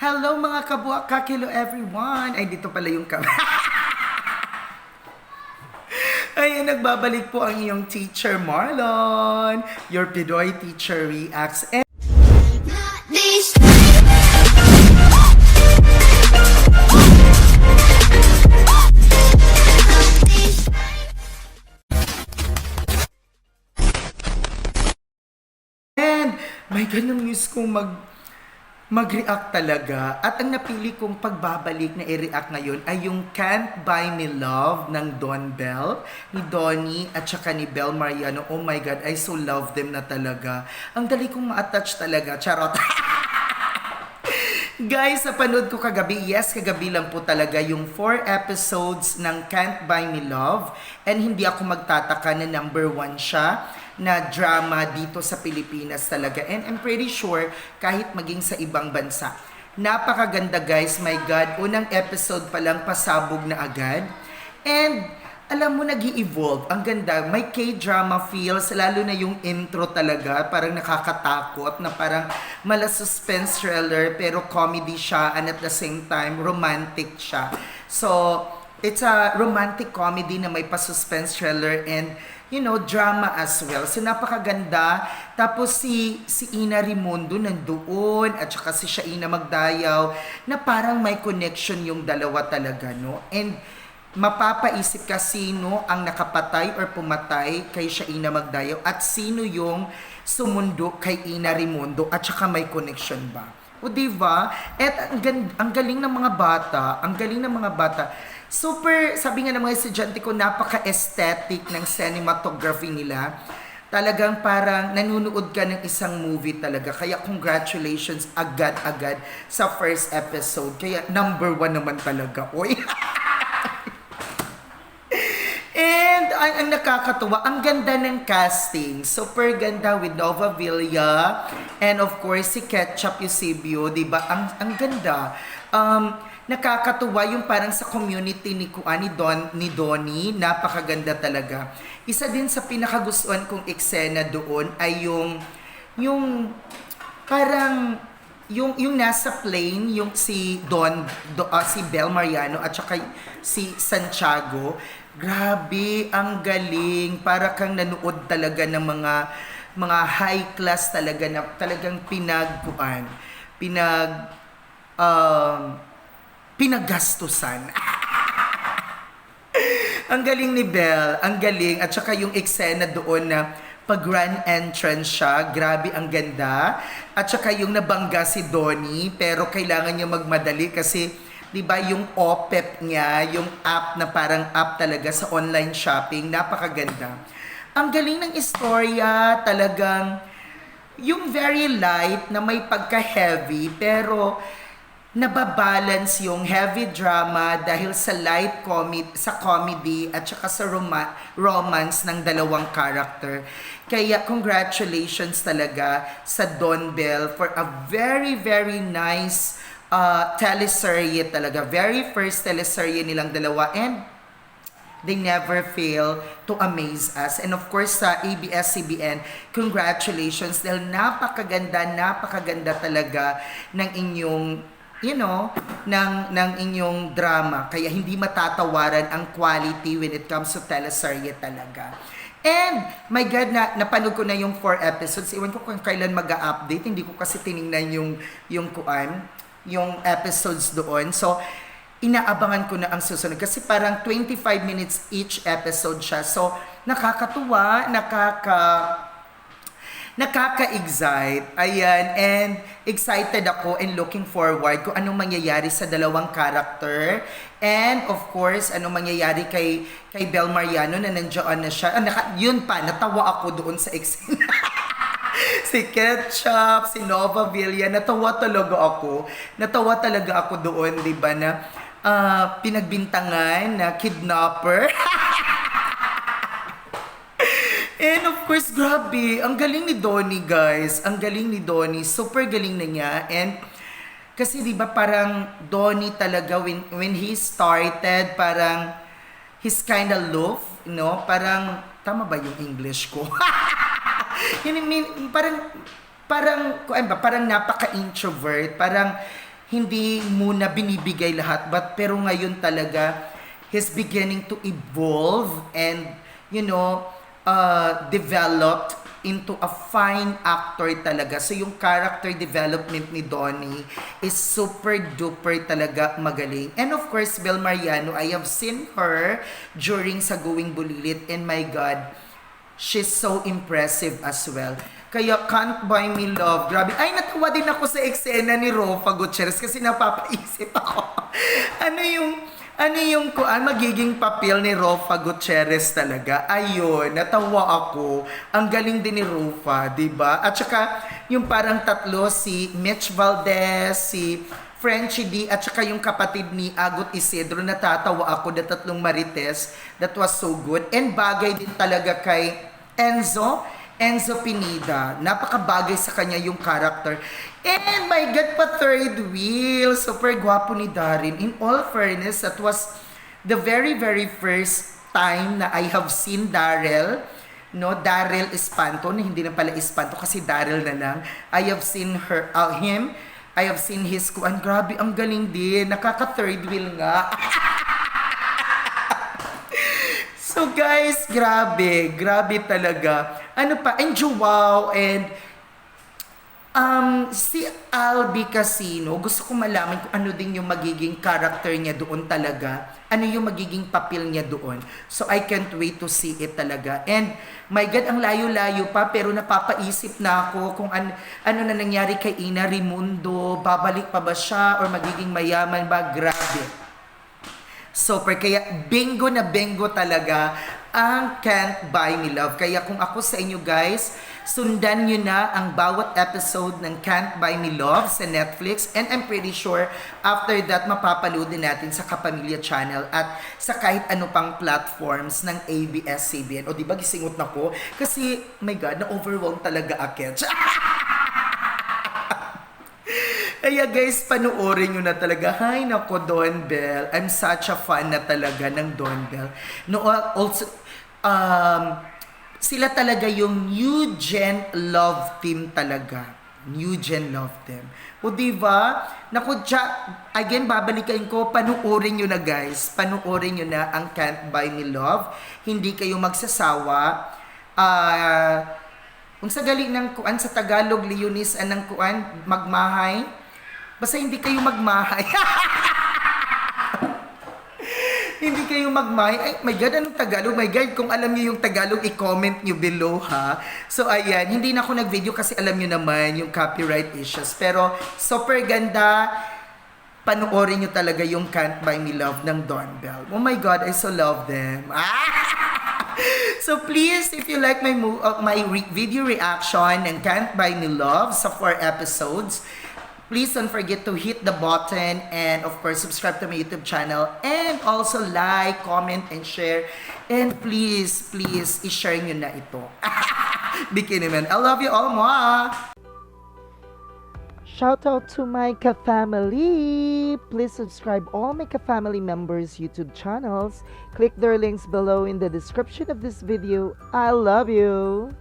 Hello mga kabuak kakilo everyone! Ay, dito pala yung Ayan, nagbabalik po ang iyong teacher Marlon, your Pinoy teacher reacts. And my God, na-miss kong mag-react talaga. At ang napili kong pagbabalik na i-react ngayon ay yung Can't Buy Me Love ng Don Bell, ni Donnie at saka ni Bel Mariano. Oh my God, I so love them na talaga. Ang dali kong ma-attach talaga. Charot. Guys, sa panood ko kagabi, yes, kagabi lang po talaga yung 4 episodes ng Can't Buy Me Love. And hindi ako magtataka na number 1 siya na drama dito sa Pilipinas talaga. And I'm pretty sure kahit maging sa ibang bansa. Napakaganda guys, my God. Unang episode pa lang pasabog na agad. And alam mo, nag-i-evolve. Ang ganda. May K-drama feels, lalo na yung intro talaga. Parang nakakatakot, na parang mala-suspense thriller, pero comedy siya, and at the same time, romantic siya. So, it's a romantic comedy na may pa-suspense thriller and, you know, drama as well. So, napakaganda. Tapos si Ina Raimundo nandoon, at saka si Shaina Magdayaw, na parang may connection yung dalawa talaga, no? And mapapaisip ka sino ang nakapatay or pumatay kay Shaina Magdayaw at sino yung sumundo kay Ina Raimundo at saka may connection ba? O diba? At ang galing ng mga bata, ang galing ng mga bata. Super, sabi nga ng mga estudyante ko, napaka-aesthetic ng cinematography nila. Talagang parang nanunood ka ng isang movie talaga. Kaya congratulations agad-agad sa first episode. Kaya number 1 naman talaga. Oy! And ang nakakatuwa, ang ganda ng casting. Super ganda with Nova Villa and of course si Ketchup Eusebio, 'di ba? Ang ganda. Nakakatuwa yung parang sa community ni ni Donnie, napakaganda talaga. Isa din sa pinakagustuhan kong eksena doon ay yung parang yung nasa plane, yung si si Bel Mariano at saka si Santiago. Grabe, ang galing. Para kang nanood talaga ng mga high class talaga na talagang pinaggastusan. Ang galing ni Belle, ang galing. At saka yung eksena doon na pag grand entrance siya, grabe ang ganda. At saka yung nabangga si Donnie, pero kailangan niya magmadali kasi 'di ba yung OPEP niya, yung app na parang app talaga sa online shopping, napakaganda. Ang galing ng istorya, talagang yung very light na may pagka-heavy pero nababalance yung heavy drama dahil sa comedy at saka sa romance ng dalawang character. Kaya congratulations talaga sa Don Bell for a very very nice teleserye talaga. Very first teleserye nilang dalawa and they never fail to amaze us. And of course sa ABS-CBN, congratulations dahil napakaganda talaga ng inyong ng inyong drama. Kaya hindi matatawaran ang quality when it comes to teleserye talaga. And, my God, napanood ko na yung 4 episodes. Iwan ko kung kailan mag-a-update. Hindi ko kasi tiningnan yung episodes doon. So, inaabangan ko na ang susunod. Kasi parang 25 minutes each episode siya. So, nakakatuwa, nakaka-excite. Ayan, and excited ako and looking forward kung anong mangyayari sa dalawang character. And of course, anong mangyayari kay Bel Mariano na nandiyan na siya. Yun pa, natawa ako doon sa eksena. Si Ketchup, si Nova Villa, natawa talaga ako doon, 'di ba, na pinagbintangan na kidnapper. And of course, grabe, ang galing ni Donnie, guys. Ang galing ni Donnie, super galing na niya. And kasi 'di ba parang Donnie talaga when he started, parang he's kind of aloof, no? Parang tama ba yung English ko? Yun, parang napaka-introvert, parang hindi muna binibigay lahat, but pero ngayon talaga, he's beginning to evolve and, developed into a fine actor talaga. So yung character development ni Donnie is super duper talaga magaling. And of course, Bel Mariano, I have seen her during sa Going Bulilit, and my God, she's so impressive as well. Kaya Can't Buy Me Love, grabe. Ay, natawa din ako sa eksena ni Rofa Gutierrez kasi napapaisip ako. ano yung magiging papel ni Rofa Gutierrez talaga? Ayun, natawa ako. Ang galing din ni Rofa, di ba? At saka, yung parang tatlo, si Mitch Valdez, si Frenchie D, at saka yung kapatid ni Agot Isidro, natatawa ako na tatlong Marites. That was so good. And bagay din talaga kay Enzo Pineda. Napakabagay sa kanya yung character. And my God, pa third wheel. Super gwapo ni Darin. In all fairness, that was the very, very first time na I have seen Daryl. No, Daryl Espanto. Hindi na pala Espanto kasi Daryl na lang. I have seen him. I have seen his kuan. Grabe, ang galing din. Nakaka third wheel nga. So guys, grabe talaga. Ano pa, and wow, and si Albi Casino, gusto ko malaman kung ano din yung magiging character niya doon talaga. Ano yung magiging papel niya doon. So I can't wait to see it talaga. And my God, ang layo-layo pa, pero napapaisip na ako kung ano na nangyari kay Ina Raimundo. Babalik pa ba siya or magiging mayaman ba? Grabe. Super, kaya bingo na bingo talaga ang Can't Buy Me Love. Kaya kung ako sa inyo guys, sundan nyo na ang bawat episode ng Can't Buy Me Love sa Netflix, and I'm pretty sure after that mapapalood din natin sa Kapamilya Channel at sa kahit ano pang platforms ng ABS-CBN. O diba gisingot na ko? Kasi, my God, na-overwhelm talaga ako. Kaya guys, panoorin nyo na talaga. Hay nako, Don Bell. I'm such a fan na talaga ng Don Bell. No, also, sila talaga yung New Gen Love Team talaga. New Gen Love Team. O diba? Naku, again, babalikan ko, panoorin nyo na guys. Panoorin nyo na ang Can't Buy Me Love. Hindi kayo magsasawa. Kung sa galing ng kuan sa Tagalog, Leonis, anang kuan, magmahay. Basta hindi kayo magmahay. Hindi kayo magmahay. Ay, my God, anong Tagalog? My God, kung alam niyo yung Tagalog, i-comment niyo below, ha? So, ayan, hindi na ako nag-video kasi alam niyo naman yung copyright issues. Pero, super ganda. Panoorin niyo talaga yung Can't Buy Me Love ng Don Bell. Oh my God, I so love them. So please, if you like my video reaction and Can't Buy Me Love sa 4 episodes, please don't forget to hit the button and of course subscribe to my YouTube channel and also like, comment, and share. And please, i-share nyo na ito. Bikini Man. I love you all, mwah! Shout out to my ka-family! Please subscribe all my ka-family members' YouTube channels. Click their links below in the description of this video. I love you!